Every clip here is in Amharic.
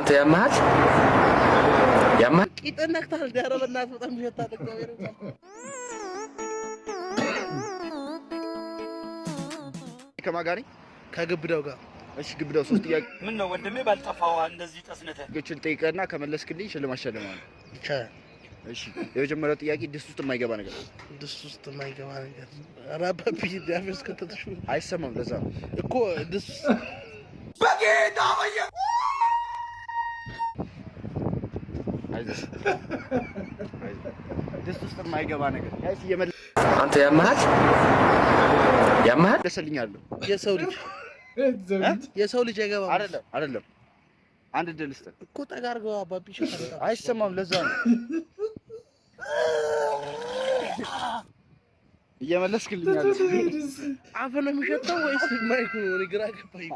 አንተ ያማት ይጠነክታል ዳረበናት በጣም ይወጣልቀው ይረዳል ከማጋሪ ከግብዳው ጋር እሺ ግብዳው ሶስት ጥያቄ ምን ነው ወንድሜ ባልጠፋው እንደዚህ ተስነተ ግጭል ጠይቀና ከመለስክልኝ ሽልማት ሸልማለሁ ይቻላል እሺ የመጀመሪያው ጥያቄ ድስት ውስጥ የማይገባ ነገር ድስት ውስጥ የማይገባ ነገር አራባቢ ዳፍስ ከተተሹ አይሰማም ለዛ እኮ ድስት በጌታ ወየ ድስት ውስጥ የማይገባ ነገር ጋይስ አንተ ያማት ደሰልኛለሁ የሰው ልጅ ያገባ አይደለም አንድ ድልስተ እኮ ጠጋርገው አባቢ ሸታ አይሰማም ለዛ ነው እየመለስክልኛል አፈነ የሚሸተው ወይስ ማይኩ ነው ግራ ገባኝ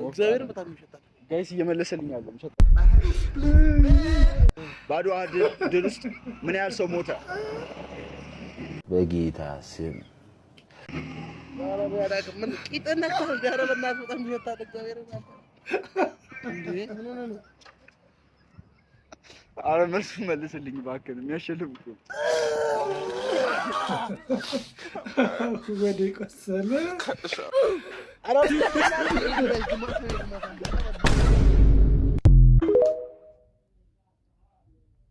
እግዚአብሔር በጣም ይሸታል ጋይስ እየመለሰልኛል ባዶ ድል ውስጥ ምን ያህል ሰው ሞተ በጌታ ስም ባላባዳክ ምን ይጠነክታል ዳረበናት በጣም ይወጣል እግዚአብሔር እንዴ አረ መልስ መልስልኝ ባከን የሚያሸልም እኮ ወደ ቆሰለ አረ